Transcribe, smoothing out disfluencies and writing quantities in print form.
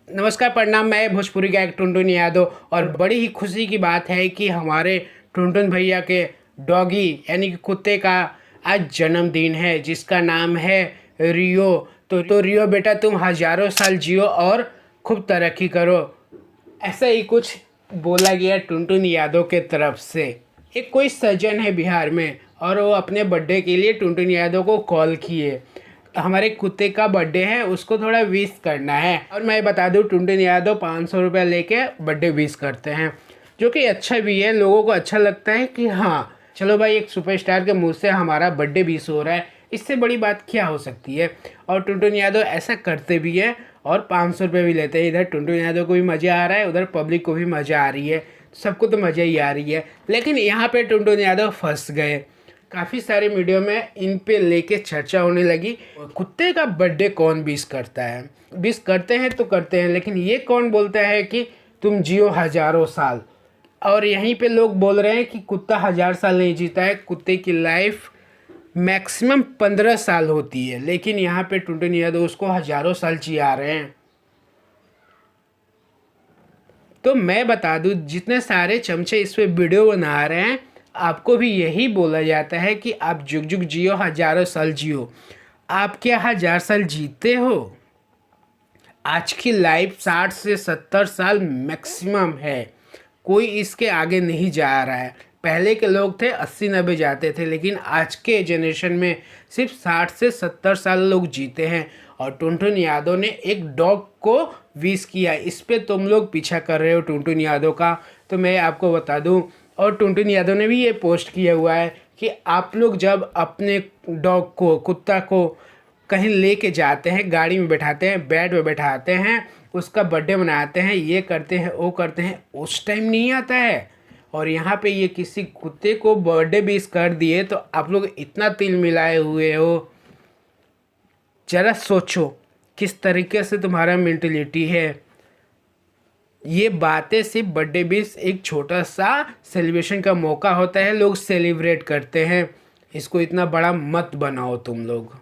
नमस्कार प्रणाम, मैं भोजपुरी गायक टुनटुन यादव। और बड़ी ही खुशी की बात है कि हमारे टुनटुन भैया के डॉगी यानी कि कुत्ते का आज जन्मदिन है, जिसका नाम है रियो। तो रियो बेटा, तुम हज़ारों साल जियो और खूब तरक्की करो, ऐसा ही कुछ बोला गया टुनटुन यादव के तरफ से। एक कोई सज्जन है बिहार में और वो अपने बर्थडे के लिए टुनटुन यादव को कॉल किए। हमारे कुत्ते का बर्थडे है, उसको थोड़ा विश करना है। और मैं बता दूं, टुनटुन यादव 500 रुपये लेके बर्थडे विश करते हैं, जो कि अच्छा भी है। लोगों को अच्छा लगता है कि हाँ चलो भाई, एक सुपरस्टार के मुंह से हमारा बर्थडे विश हो रहा है, इससे बड़ी बात क्या हो सकती है। और टुनटुन यादव ऐसा करते भी है और 500 रुपये भी लेते हैं। इधर टुनटुन यादव को भी मज़ा आ रहा है, उधर पब्लिक को भी मज़ा आ रही है, सबको तो मज़ा ही आ रही है। लेकिन यहाँ पे टुनटुन यादव फंस गए। काफ़ी सारे मीडिया में इन पे लेके चर्चा होने लगी, कुत्ते का बर्थडे कौन विश करता है। विश करते हैं तो करते हैं, लेकिन ये कौन बोलता है कि तुम जियो हज़ारों साल। और यहीं पे लोग बोल रहे हैं कि कुत्ता 1000 साल नहीं जीता है, कुत्ते की लाइफ मैक्सिमम 15 साल होती है। लेकिन यहाँ पे टुनटुन यादव उसको हज़ारों साल जिया रहे हैं। तो मैं बता दूं, जितने सारे चमचे इस पे वीडियो बना रहे हैं, आपको भी यही बोला जाता है कि आप जुग जुग जियो, हज़ारों साल जियो। आप क्या 1000 साल जीते हो? आज की लाइफ 60 से 70 साल मैक्सिमम है, कोई इसके आगे नहीं जा रहा है। पहले के लोग थे 80-90 जाते थे, लेकिन आज के जनरेशन में सिर्फ 60 से 70 साल लोग जीते हैं। और टुनटुन यादव ने एक डॉग को विश किया, इस पे तुम लोग पीछा कर रहे हो टुनटुन यादव का। तो मैं आपको बता दूं, और टुनटुन यादव ने भी ये पोस्ट किया हुआ है कि आप लोग जब अपने डॉग को, कुत्ता को कहीं लेके जाते हैं, गाड़ी में बैठाते हैं, बेड में बैठाते हैं, उसका बर्थडे मनाते हैं, ये करते हैं वो करते हैं, उस टाइम नहीं आता है। और यहाँ पे ये किसी कुत्ते को बर्थडे विश कर दिए, तो आप लोग इतना तिल मिलाए हुए हो। जरा सोचो किस तरीके से तुम्हारा मेंटलिटी है। ये बातें सिर्फ बर्थडे विश एक छोटा सा सेलिब्रेशन का मौका होता है, लोग सेलिब्रेट करते हैं, इसको इतना बड़ा मत बनाओ तुम लोग।